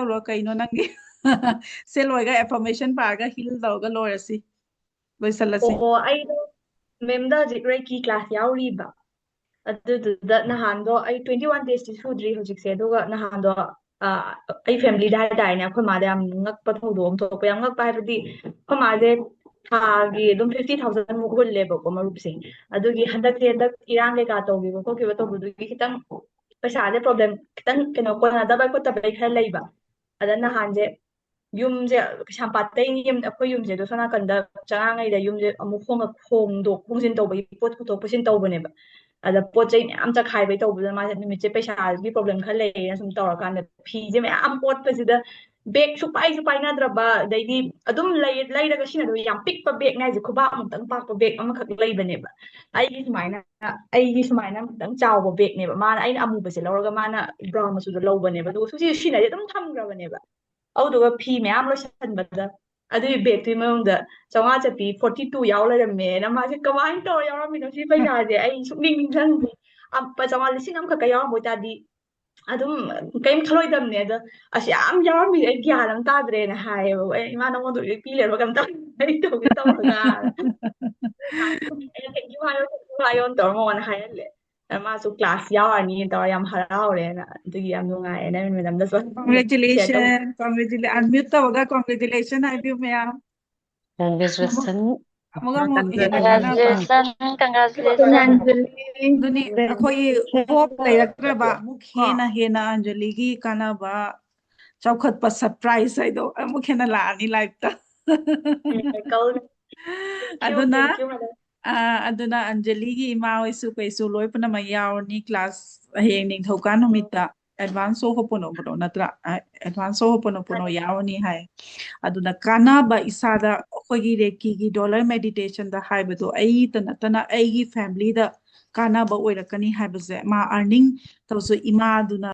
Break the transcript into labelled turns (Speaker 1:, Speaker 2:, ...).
Speaker 1: ꯇꯧꯔꯣ ꯀꯩꯅꯣ ꯅꯪꯒꯤ ꯁꯦ ꯂꯣꯏꯔꯒ ꯑꯦꯐꯔꯃꯦꯁꯟ ꯄꯥꯔꯒ ꯍꯤꯜ ꯇꯧꯔꯒ ꯂꯣꯏꯔꯁꯤ ꯂꯣꯏꯁꯜꯂꯁꯤ
Speaker 2: ꯑꯣ ꯑꯩꯗꯣ ꯃꯦꯝꯗ ꯍꯧꯖꯤꯛ ꯔꯦꯀꯤ ꯀ꯭ꯂꯥꯁ ꯌꯥꯎꯔꯤꯕ ꯑꯗꯨꯗꯨꯗ ꯅꯍꯥꯟꯗꯣ ꯑꯩ 21 ꯗꯦꯖꯇꯤ ꯁꯨꯗ꯭ꯔꯤ ꯍꯧꯖꯤꯛꯁꯦ ꯑꯗꯨꯒ ꯅꯍꯥꯟꯗꯣ ꯑꯩ ꯐꯦꯃꯤꯂꯤꯗ ꯍꯥꯏꯇꯥꯔꯦꯅꯦ ꯑꯩꯈꯣꯏ ꯃꯥꯗ ꯌꯥꯝ ꯉꯛꯄ ꯊꯧꯗꯣꯛ ꯑꯃ ꯊꯣꯛꯄ ꯌꯥꯝ ꯉꯛꯄ ꯍꯥꯏꯕꯗꯤ ꯑꯩꯈꯣꯏ ꯃꯥꯁꯦ ꯊꯥꯒꯤ ꯑꯗꯨꯝ 50,000 ꯃꯨꯛ ꯍꯨꯜꯂꯦꯕꯀꯣ ꯃꯔꯨꯞꯁꯦ ꯑꯗꯨꯒꯤ ꯍꯟꯗꯛ ꯏꯔꯥꯡ ꯀꯩꯀꯥ ꯇꯧꯈꯤꯕ ꯈꯣꯠꯈꯤꯕ ꯇꯧꯕꯗꯨꯒꯤ ꯈꯤꯇꯪ ꯄꯩꯁꯥꯁꯦ ꯄ꯭ꯔꯣꯕ꯭ꯂꯦꯝ ꯈꯤꯇꯪ ꯀꯩꯅꯣ ꯀꯣꯟꯅꯗꯕ ꯈꯣꯠꯇꯕꯩ ꯈꯔ ꯂꯩꯕ ꯑꯗ ꯅꯍꯥꯟꯁꯦ ꯌꯨꯝꯁꯦ ꯀꯩꯁꯥꯝꯄꯥꯠꯇꯩ ꯑꯩꯈꯣꯏ ꯌꯨꯝꯁꯦ ꯑꯗꯣ ꯁꯣꯝ ꯅꯥꯀꯟꯗ ꯆꯉꯥꯡꯉꯩꯗ ꯌꯨꯝꯁꯦ ꯑꯃꯨꯛ ꯍꯣꯡꯗꯣꯛ ꯍꯣꯡꯖꯤꯟ ꯇꯧꯕꯒꯤ ꯄꯣꯠ ꯄꯨꯊꯣꯛ ꯄꯨꯁꯤꯟ ꯇꯧꯕꯅꯦꯕ ꯑꯗ ꯄꯣꯠ ꯆꯩ ꯃꯌꯥꯝ ꯆꯈꯥꯏꯕꯩ ꯇꯧꯕꯗꯨꯅ ꯃꯥꯁꯦ ꯅꯨꯃꯤꯠꯁꯦ ꯄꯩꯁꯥꯒꯤ ꯄ꯭ꯔꯣꯕ꯭ꯂꯦꯝ ꯈꯔ ꯂꯩꯌꯦꯅ ꯁꯨꯝ ꯇꯧꯔꯀꯥꯟꯗ ꯐꯤꯁꯦ ꯃꯌꯥꯝ ꯄꯣꯠꯄꯁꯤꯗ ꯕꯦꯒꯁꯨ ꯄꯥꯏꯁꯨ ꯄꯥꯏꯅꯗ꯭ꯔꯕ ꯑꯗꯩꯗꯤ ꯑꯗꯨꯝ ꯂꯩꯔꯒ ꯁꯤꯖꯤꯟꯅꯗꯕ ꯌꯥꯝ ꯄꯤꯛꯄ ꯕꯦꯒꯅꯦ ꯍꯥꯏꯁꯦ ꯈꯨꯕꯥꯛ ꯑꯃꯨꯛꯇꯪ ꯄꯥꯛꯄ ꯕꯦꯒ ꯑꯃꯈꯛ ꯂꯩꯕꯅꯦꯕ ꯑꯩꯒꯤ ꯁꯨꯃꯥꯏꯅ ꯈꯤꯇꯪ ꯆꯥꯎꯕ ꯕꯦꯒꯅꯦꯕ ꯃꯥꯅ ꯑꯩꯅ ꯑꯃꯨꯕꯁꯦ ꯂꯧꯔꯒ ꯃꯥꯅ ꯕ꯭ꯔꯥꯎꯟ ꯃꯆꯨꯗ ꯂꯧꯕꯅꯦꯕ ꯑꯗꯨꯒ ꯁꯤꯖꯤꯟꯅꯗꯤ ꯑꯗꯨꯝ ꯊꯝꯈ꯭ꯔꯕꯅꯦꯕ ꯑꯗꯨꯗꯨꯒ ꯐꯤ ꯃꯌꯥꯝ ꯂꯣꯏꯁꯤꯟꯕꯗ ꯑꯗꯨꯒꯤ ꯕꯦꯒꯇꯨꯒꯤ ꯃꯅꯨꯡꯗ 4,000 ꯆꯠꯄꯤ 42 ꯌꯥꯎ ꯂꯩꯔꯝꯃꯦꯅ ꯃꯥꯁꯦ ꯀꯃꯥꯏꯅ ꯇꯧꯔ ꯌꯥꯎꯔꯝꯃꯤꯅꯣ ꯁꯤ ꯄꯩꯁꯥꯁꯦ ꯑꯩ ꯁꯨꯛꯅꯤꯡ ꯅꯤꯡꯁꯤꯡꯗꯦ 1,000,000 ꯑꯃꯈꯛꯀ ꯌꯥꯎꯔꯝꯕ ꯑꯣꯏꯇꯥꯔꯗꯤ ꯑꯗꯨꯝ ꯀꯩꯝ ꯈꯜꯂꯣꯏꯗꯕꯅꯦ ꯑꯗ ꯑꯁ ꯌꯥꯝ ꯌꯥꯎꯔꯝꯃꯤꯁꯦ ꯑꯩ ꯒ꯭ꯌꯥꯟ ꯑꯃ ꯇꯥꯗ꯭ꯔꯦꯅ ꯍꯥꯏꯌꯦꯕ ꯑꯩ ꯏꯃꯥ ꯅꯉꯣꯟꯗ ꯄꯤ ꯂꯩꯔꯕ ꯀꯩꯝ ꯇꯧ ꯑꯩ ꯇꯧꯒꯦ ꯇꯧꯔꯒ ꯑꯩꯅ ꯊꯦꯡꯀ꯭ꯌꯨ ꯍꯥꯏꯌꯣꯅ ꯇꯧꯔ ꯃꯉꯣꯟꯗ ꯍꯥꯏꯍꯜꯂꯦ ꯃꯥꯁꯨ ꯀ꯭ꯂꯥꯁ ꯌꯥꯎꯔꯅꯤ ꯇꯧꯔ ꯌꯥꯝ ꯍꯔꯥꯎꯔꯦꯅ ꯑꯗꯨꯒꯤ ꯌꯥꯝ ꯅꯨꯡꯉꯥꯏꯌꯦꯅ ꯃꯦꯗꯥꯝꯗꯁꯨ ꯁꯦꯌꯔ ꯇꯧ
Speaker 1: ꯀꯣꯡꯒ꯭ꯔꯦꯆꯨꯂꯦꯁꯟ ꯑꯟꯃ꯭ꯌꯨꯠ ꯇꯧꯔꯒ ꯀꯣꯡꯒ꯭ꯔꯦꯆꯨꯂꯦꯁꯟ ꯍꯥꯏꯕꯤꯌꯨ ꯃꯌꯥꯝ
Speaker 3: Congratulations.
Speaker 1: ꯑꯃꯨꯛ ꯍꯦꯟꯅ ꯀꯥꯟꯅꯕ
Speaker 3: Congratulations. Congratulations.
Speaker 1: ꯑꯗꯨꯅꯤ ꯑꯩꯈꯣꯏ ꯍꯣꯞ ꯂꯩꯔꯛꯇ꯭ꯔꯕ ꯑꯃꯨꯛ ꯍꯦꯟꯅ ꯑꯟꯖꯂꯤꯒꯤ ꯀꯥꯟꯅꯕ ꯆꯥꯎꯈꯠꯄ ꯁꯔꯄ꯭ꯔꯥꯏꯁ ꯍꯥꯏꯗꯣ ꯑꯃꯨꯛ ꯍꯦꯟꯅ ꯂꯥꯛꯑꯅꯤ ꯂꯥꯏꯐꯇ ꯑꯗꯨꯅ
Speaker 2: ꯊꯦꯡꯀ꯭ꯌꯨ ꯃꯦꯗꯥꯝ
Speaker 1: ꯑꯗꯨꯅ ꯑꯟꯖꯂꯤꯒꯤ ꯏꯃꯥ ꯍꯣꯏꯁꯨ ꯀꯩꯁꯨ ꯂꯣꯏ ꯄꯨꯝꯅꯃꯛ ꯌꯥꯎꯔꯅꯤ ꯀ꯭ꯂꯥꯁ ꯍꯌꯦꯡ ꯅꯤꯡꯊꯧꯀꯥ ꯅꯨꯃꯤꯠꯇ ꯑꯦꯗꯚꯥꯟꯁ ꯁꯣ ꯍꯣꯄꯣꯅꯣꯄꯣꯅꯣ ꯅꯠꯇ꯭ꯔꯥ ꯑꯦꯗꯚꯥꯟꯁ ꯁꯣ ꯍꯣꯄꯣꯅꯣꯄꯣꯅꯣ ꯌꯥꯎꯔꯅꯤ ꯍꯥꯏ ꯑꯗꯨꯅ ꯀꯥꯟꯅꯕ ꯏꯁꯥꯗ ꯑꯩꯈꯣꯏꯒꯤ ꯔꯦꯀꯤꯒꯤ ꯗꯣꯂꯔ ꯃꯦꯗꯤꯇꯦꯁꯟꯗ ꯍꯥꯏꯕꯗꯣ ꯑꯩꯇ ꯅꯠꯇꯅ ꯑꯩꯒꯤ ꯐꯦꯃꯤꯂꯤꯗ ꯀꯥꯟꯅꯕ ꯑꯣꯏꯔꯛꯀꯅꯤ ꯍꯥꯏꯕꯁꯦ ꯃꯥ ꯑꯔꯅꯤꯡ ꯇꯧꯁꯨ ꯏꯃꯥꯗꯨꯅ